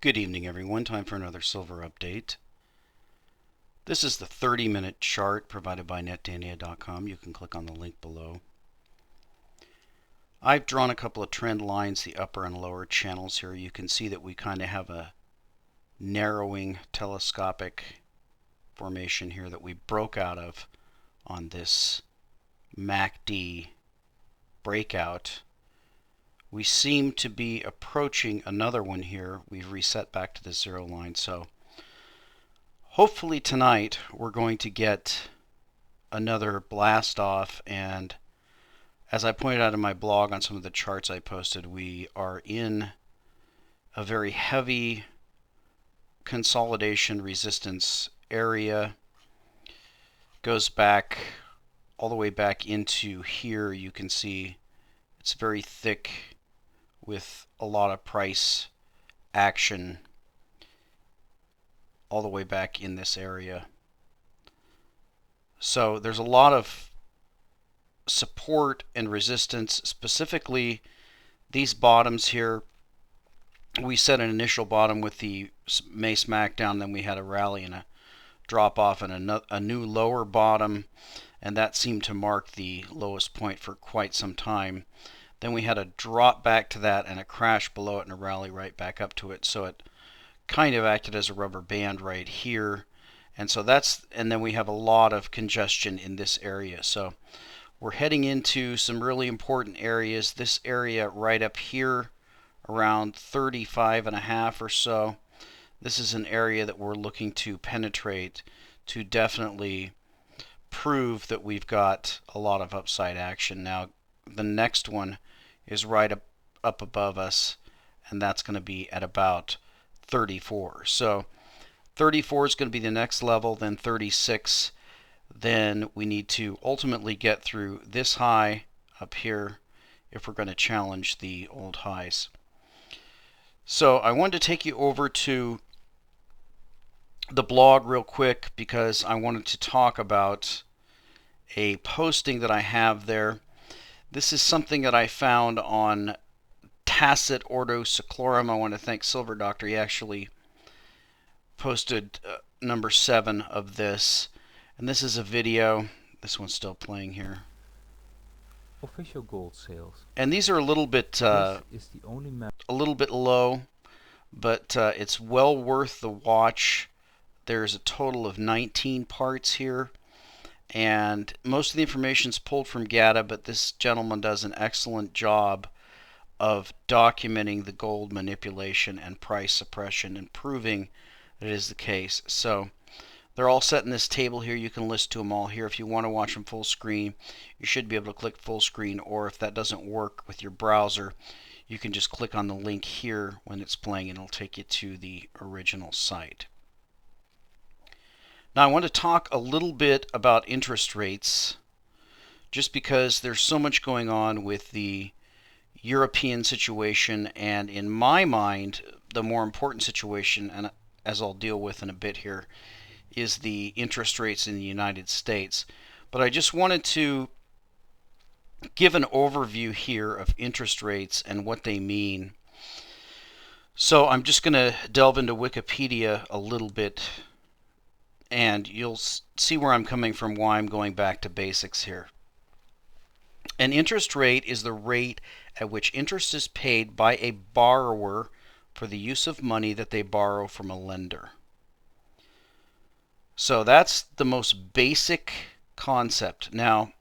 Good evening, everyone. Time for another silver update. This is the 30-minute chart provided by netdania.com. You can click on the link below. I've drawn a couple of trend lines, the upper and lower channels here. You can see that we kind of have a narrowing telescopic formation here that we broke out of on this MACD breakout. We seem to be approaching another one here. We've reset back to the zero line, so hopefully tonight we're going to get another blast off, and as I pointed out in my blog on some of the charts I posted, we are in a very heavy consolidation resistance area. Goes back all the way back into here. You can see it's very thick with a lot of price action all the way back in this area. So there's a lot of support and resistance, specifically these bottoms here. We set an initial bottom with the May smackdown, then we had a rally and a drop off and a new lower bottom, and that seemed to mark the lowest point for quite some time. Then we had a drop back to that and a crash below it and a rally right back up to it. So it kind of acted as a rubber band right here. And so and then we have a lot of congestion in this area. So we're heading into some really important areas. This area right up here around 35.5 or so. This is an area that we're looking to penetrate to definitely prove that we've got a lot of upside action. Now, the next one is right up above us, and that's going to be at about 34. So 34 is going to be the next level, then 36. Then we need to ultimately get through this high up here if we're going to challenge the old highs. So I wanted to take you over to the blog real quick because I wanted to talk about a posting that I have there. This is something that I found on Tacit Ordo Seclorum. I want to thank Silver Doctor. He actually posted number 7 of this. And this is a video. This one's still playing here. Official gold sales. And these are a little bit low, but it's well worth the watch. There's a total of 19 parts here. And most of the information is pulled from GATA, but this gentleman does an excellent job of documenting the gold manipulation and price suppression and proving that it is the case. So they're all set in this table here. You can list to them all here. If you want to watch them full screen, you should be able to click full screen, or if that doesn't work with your browser, you can just click on the link here when it's playing and it'll take you to the original site. Now I want to talk a little bit about interest rates, just because there's so much going on with the European situation, and in my mind, the more important situation, and as I'll deal with in a bit here, is the interest rates in the United States. But I just wanted to give an overview here of interest rates and what they mean. So I'm just going to delve into Wikipedia a little bit, and you'll see where I'm coming from, why I'm going back to basics here. An interest rate is the rate at which interest is paid by a borrower for the use of money that they borrow from a lender. So that's the most basic concept. Now,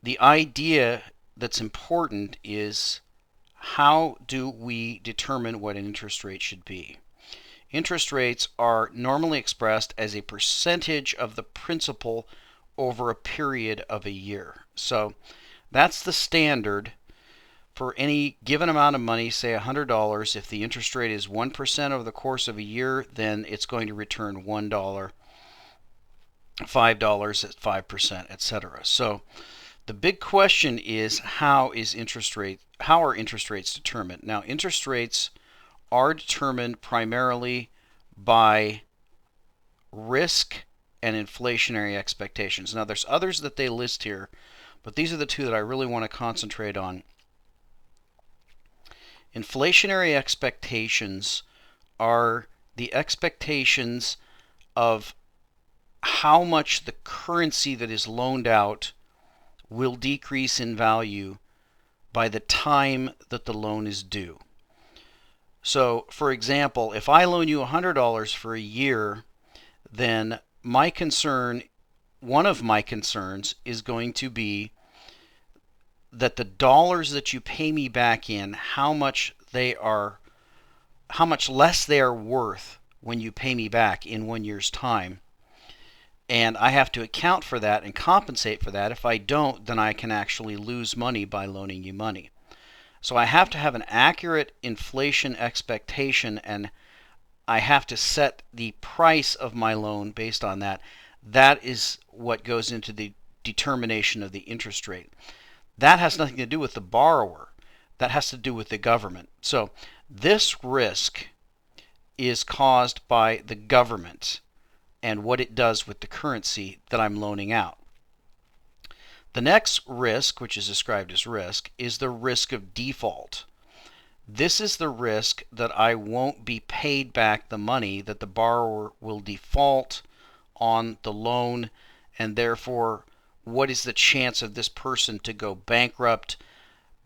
the idea that's important is, how do we determine what an interest rate should be? Interest rates are normally expressed as a percentage of the principal over a period of a year. So that's the standard for any given amount of money, say $100. If the interest rate is 1% over the course of a year, then it's going to return $1, $5 at 5%, etc. So the big question is, how are interest rates determined? Now, interest rates are determined primarily by risk and inflationary expectations. Now, there's others that they list here, but these are the two that I really want to concentrate on. Inflationary expectations are the expectations of how much the currency that is loaned out will decrease in value by the time that the loan is due. So, for example, if I loan you $100 for a year, then one of my concerns is going to be that the dollars that you pay me back in, how much less they are worth when you pay me back in 1 year's time. And I have to account for that and compensate for that. If I don't, then I can actually lose money by loaning you money. So I have to have an accurate inflation expectation, and I have to set the price of my loan based on that. That is what goes into the determination of the interest rate. That has nothing to do with the borrower. That has to do with the government. So this risk is caused by the government and what it does with the currency that I'm loaning out. The next risk, which is described as risk, is the risk of default. This is the risk that I won't be paid back the money, that the borrower will default on the loan, and therefore what is the chance of this person to go bankrupt?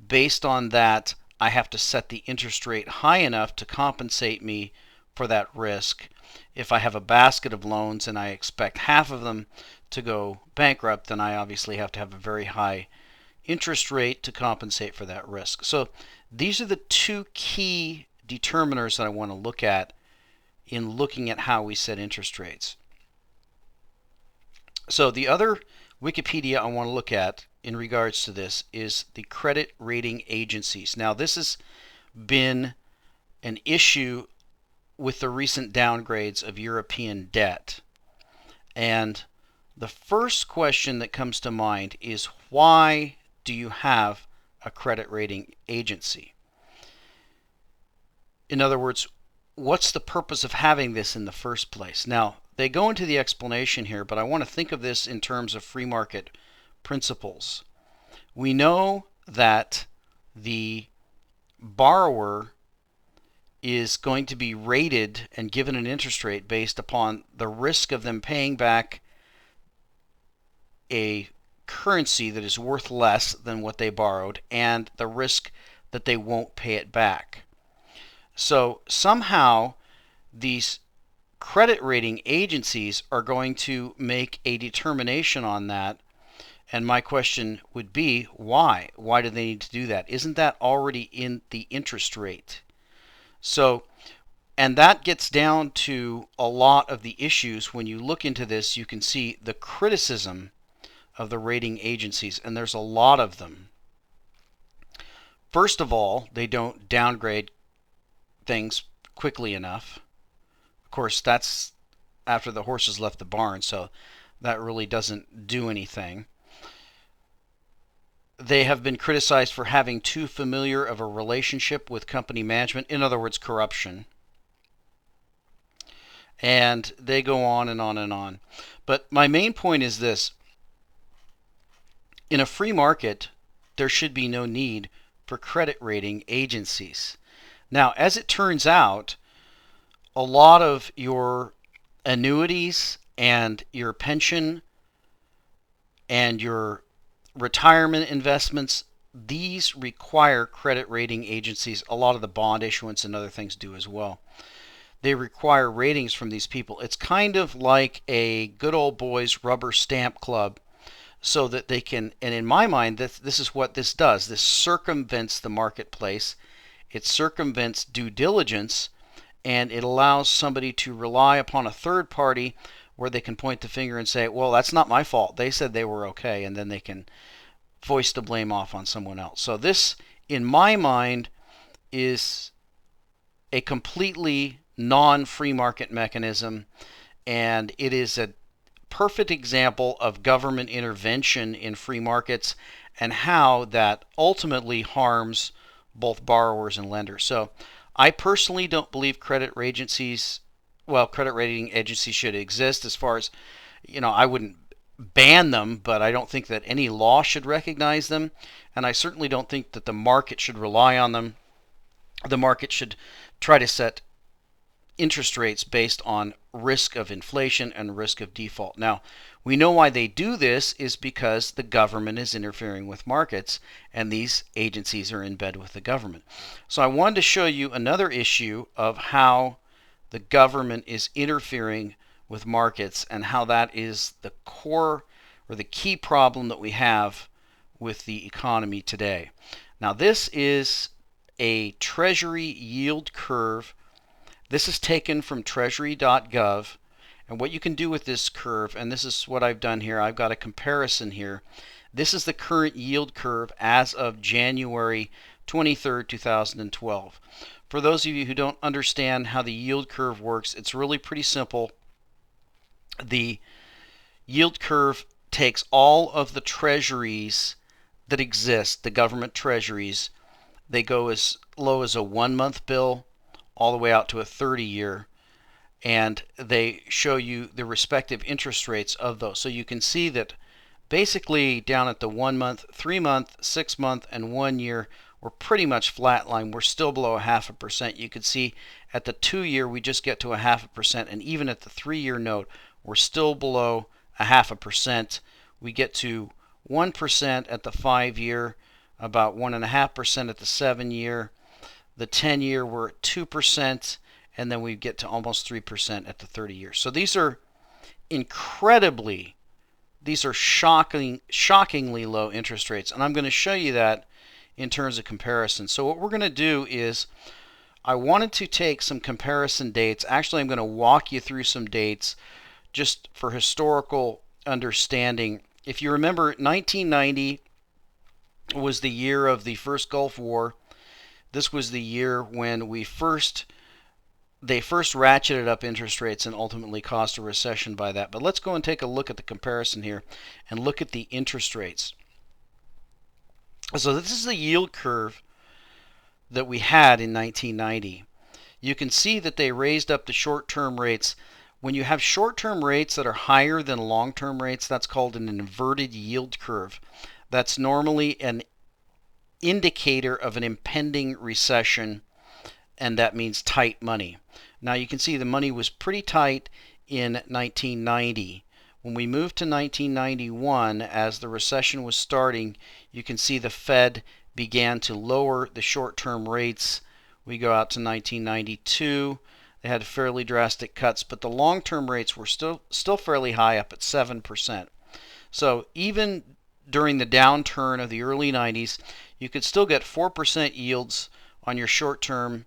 Based on that, I have to set the interest rate high enough to compensate me for that risk. If I have a basket of loans and I expect half of them to go bankrupt, then I obviously have to have a very high interest rate to compensate for that risk. So these are the two key determiners that I want to look at in looking at how we set interest rates. So the other Wikipedia I want to look at in regards to this is the credit rating agencies. Now this has been an issue with the recent downgrades of European debt. And the first question that comes to mind is, why do you have a credit rating agency? In other words, what's the purpose of having this in the first place? Now, they go into the explanation here, but I want to think of this in terms of free market principles. We know that the borrower is going to be rated and given an interest rate based upon the risk of them paying back a currency that is worth less than what they borrowed, and the risk that they won't pay it back. So somehow these credit rating agencies are going to make a determination on that, and my question would be, why? Why do they need to do that? Isn't that already in the interest rate? So, and that gets down to a lot of the issues. When you look into this, you can see the criticism of the rating agencies, and there's a lot of them. First of all, they don't downgrade things quickly enough. Of course, that's after the horses left the barn, so that really doesn't do anything. They have been criticized for having too familiar of a relationship with company management, in other words, corruption. And they go on and on and on. But my main point is this. In a free market, there should be no need for credit rating agencies. Now, as it turns out, a lot of your annuities and your pension and your retirement investments, these require credit rating agencies. A lot of the bond issuance and other things do as well. They require ratings from these people. It's kind of like a good old boys rubber stamp club, so that they can, and in my mind, this is what this does. This circumvents the marketplace. It circumvents due diligence, and it allows somebody to rely upon a third party where they can point the finger and say, well, that's not my fault. They said they were okay, and then they can voice the blame off on someone else. So this, in my mind, is a completely non-free market mechanism, and it is a perfect example of government intervention in free markets and how that ultimately harms both borrowers and lenders. So I personally don't believe credit rating agencies should exist. As far as, I wouldn't ban them, but I don't think that any law should recognize them, and I certainly don't think that the market should rely on them. The market should try to set interest rates based on risk of inflation and risk of default. Now, we know why they do this is because the government is interfering with markets and these agencies are in bed with the government. So I wanted to show you another issue of how the government is interfering with markets and how that is the core or the key problem that we have with the economy today. Now, this is a Treasury yield curve. This is taken from treasury.gov, and what you can do with this curve, and this is what I've done here, I've got a comparison here. This is the current yield curve as of January 23rd, 2012. For those of you who don't understand how the yield curve works, it's really pretty simple. The yield curve takes all of the treasuries that exist, the government treasuries. They go as low as a 1-month bill all the way out to a 30-year, and they show you the respective interest rates of those. So you can see that basically down at the 1-month, 3-month, 6-month, and 1 year, we're pretty much flatline. We're still below 0.5%. You can see at the 2-year we just get to 0.5%, and even at the 3-year note we're still below 0.5%. We get to 1% at the 5-year, about 1.5% at the 7-year. The 10-year we're at 2%, and then we get to almost 3% at the 30-year. So these are shockingly low interest rates, and I'm going to show you that in terms of comparison. So what we're going to do is I wanted to take some comparison dates. Actually, I'm going to walk you through some dates just for historical understanding. If you remember, 1990 was the year of the first Gulf War. This was the year when they first ratcheted up interest rates and ultimately caused a recession by that. But let's go and take a look at the comparison here and look at the interest rates. So this is the yield curve that we had in 1990. You can see that they raised up the short-term rates. When you have short-term rates that are higher than long-term rates, that's called an inverted yield curve. That's normally an indicator of an impending recession, and that means tight money. Now you can see the money was pretty tight in 1990. When we moved to 1991, as the recession was starting, you can see the Fed began to lower the short-term rates. We go out to 1992. They had fairly drastic cuts, but the long-term rates were still fairly high, up at 7%. So even during the downturn of the early 90s, you could still get 4% yields on your short-term,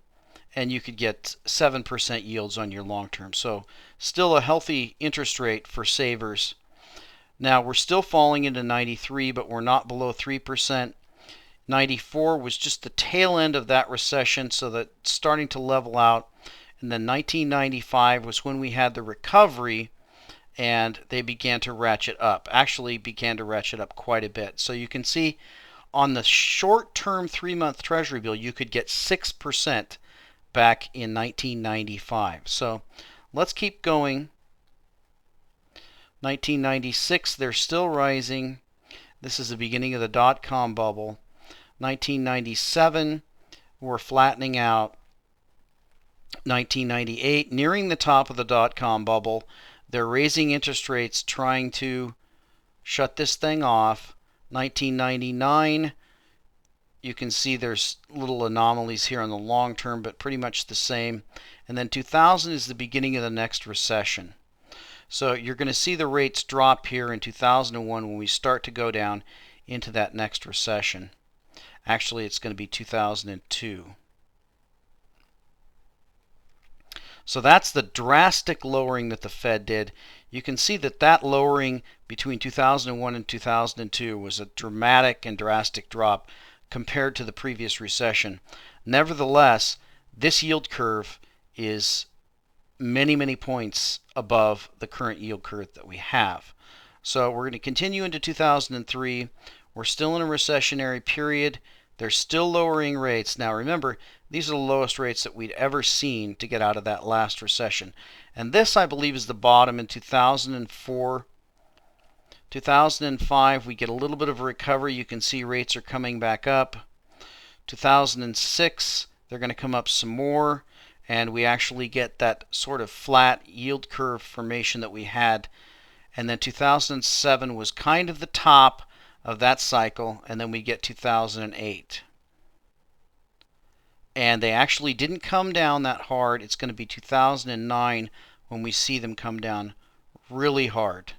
and you could get 7% yields on your long-term. So still a healthy interest rate for savers. Now we're still falling into 93, but we're not below 3%. 94 was just the tail end of that recession, so that starting to level out. And then 1995 was when we had the recovery, and they began to ratchet up. Actually began to ratchet up quite a bit. So you can see on the short-term 3-month Treasury bill, you could get 6% back in 1995. So let's keep going. 1996, they're still rising. This is the beginning of the dot-com bubble. 1997, we're flattening out. 1998, nearing the top of the dot-com bubble. They're raising interest rates, trying to shut this thing off. 1999, you can see there's little anomalies here on the long term, but pretty much the same. And then 2000 is the beginning of the next recession. So you're going to see the rates drop here in 2001 when we start to go down into that next recession. Actually, it's going to be 2002. So that's the drastic lowering that the Fed did. You can see that that lowering between 2001 and 2002 was a dramatic and drastic drop compared to the previous recession. Nevertheless, this yield curve is many points above the current yield curve that we have. So we're going to continue into 2003. We're still in a recessionary period. They're still lowering rates. Now remember, these are the lowest rates that we'd ever seen to get out of that last recession. And this, I believe, is the bottom in 2004. 2005, we get a little bit of a recovery. You can see rates are coming back up. 2006, they're going to come up some more. and we actually get that sort of flat yield curve formation that we had. And then 2007 was kind of the top of that cycle, and then we get 2008. And they actually didn't come down that hard. It's going to be 2009 when we see them come down really hard.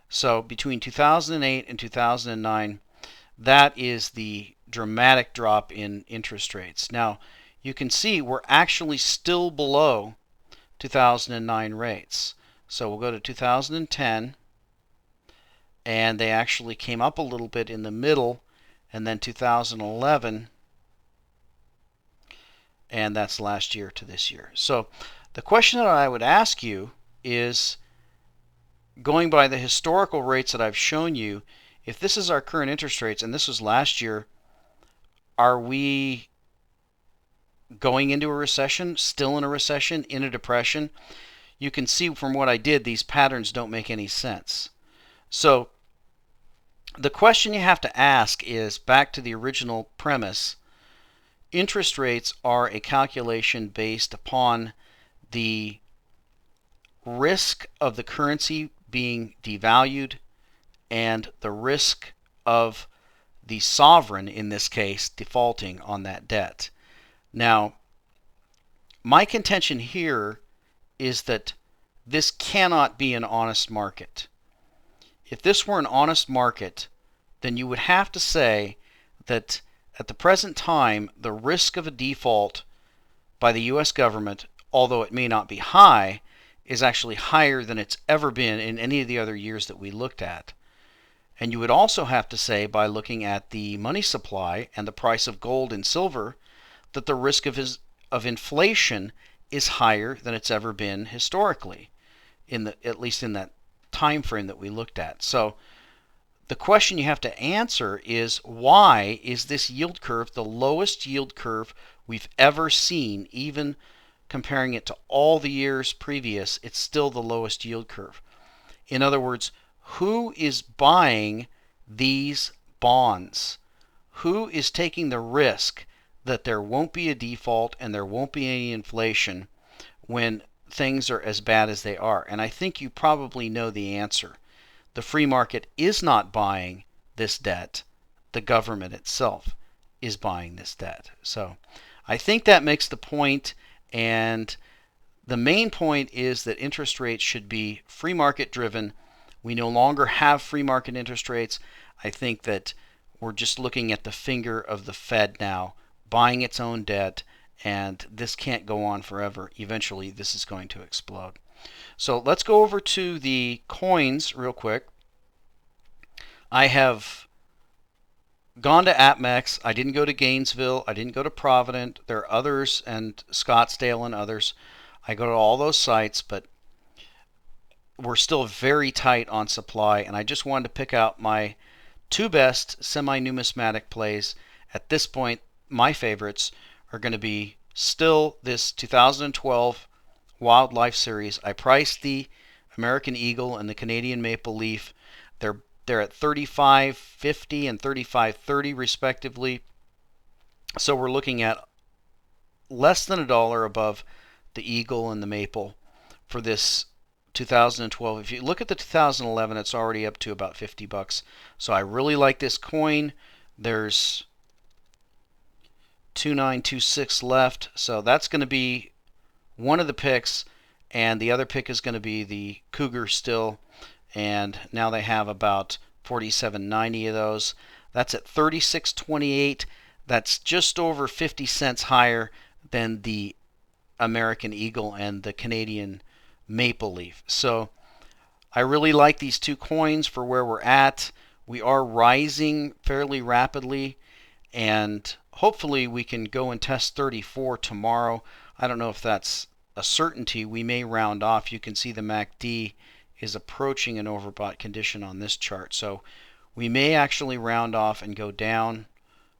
So between 2008 and 2009, that is the dramatic drop in interest rates. Now, you can see we're actually still below 2009 rates. So we'll go to 2010, and they actually came up a little bit in the middle, and then 2011, and that's last year to this year. So the question that I would ask you is, going by the historical rates that I've shown you, if this is our current interest rates and this was last year, are we going into a recession, still in a recession, in a depression? You can see from what I did, these patterns don't make any sense. So the question you have to ask is, back to the original premise, interest rates are a calculation based upon the risk of the currency being devalued and the risk of the sovereign, in this case, defaulting on that debt. Now, my contention here is that this cannot be an honest market. If this were an honest market, then you would have to say that at the present time, the risk of a default by the U.S. government, although it may not be high, is actually higher than it's ever been in any of the other years that we looked at. And you would also have to say, by looking at the money supply and the price of gold and silver, that the risk of inflation is higher than it's ever been historically, at least in that time frame that we looked at. So the question you have to answer is, why is this yield curve the lowest yield curve we've ever seen? Even comparing it to all the years previous, it's still the lowest yield curve. In other words, who is buying these bonds? Who is taking the risk that there won't be a default and there won't be any inflation when things are as bad as they are? And I think you probably know the answer. The free market is not buying this debt. The government itself is buying this debt. So I think that makes the point, and the main point is that interest rates should be free market driven. We no longer have free market interest rates. I think that we're just looking at the finger of the Fed now, buying its own debt, and this can't go on forever. Eventually, this is going to explode. So let's go over to the coins real quick. I have gone to APMEX. I didn't go to Gainesville. I didn't go to Provident. There are others, and Scottsdale and others. I go to all those sites, but we're still very tight on supply, and I just wanted to pick out my two best semi-numismatic plays. At this point, my favorites are going to be still this 2012 Wildlife Series. I priced the American Eagle and the Canadian Maple Leaf. They're at $35.50 and $35.30 respectively. So we're looking at less than $1 above the Eagle and the Maple for this 2012. If you look at the 2011, it's already up to about $50. So I really like this coin. There's 2926 left, so that's going to be one of the picks, and the other pick is going to be the Cougar still, and now they have about 4790 of those. That's at 36.28. That's just over 50 cents higher than the American Eagle and the Canadian Maple Leaf. So I really like these two coins for where we're at. We are rising fairly rapidly, and hopefully we can go and test 34 tomorrow. I don't know if that's a certainty. We may round off. You can see the MACD is approaching an overbought condition on this chart. So we may actually round off and go down.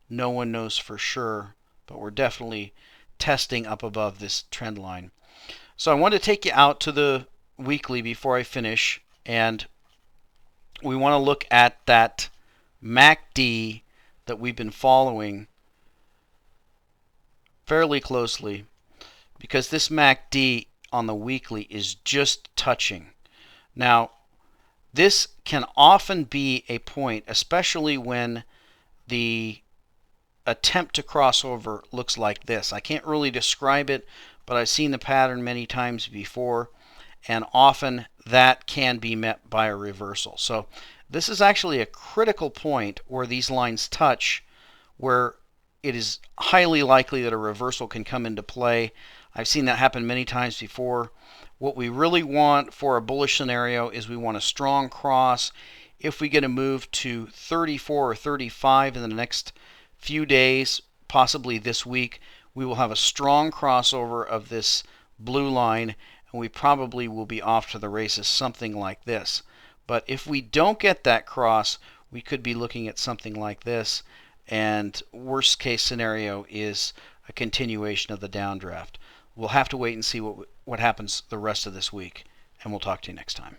No one knows for sure, but we're definitely testing up above this trend line. So I want to take you out to the weekly before I finish, and we want to look at that MACD that we've been following fairly closely. because this MACD on the weekly is just touching. Now, this can often be a point, especially when the attempt to cross over looks like this. I can't really describe it, but I've seen the pattern many times before, and often that can be met by a reversal. So this is actually a critical point where these lines touch, where it is highly likely that a reversal can come into play. I've seen that happen many times before. What we really want for a bullish scenario is we want a strong cross. If we get a move to 34 or 35 in the next few days, possibly this week, we will have a strong crossover of this blue line, and we probably will be off to the races, something like this. But if we don't get that cross, we could be looking at something like this, and worst case scenario is a continuation of the downdraft. We'll have to wait and see what happens the rest of this week, and we'll talk to you next time.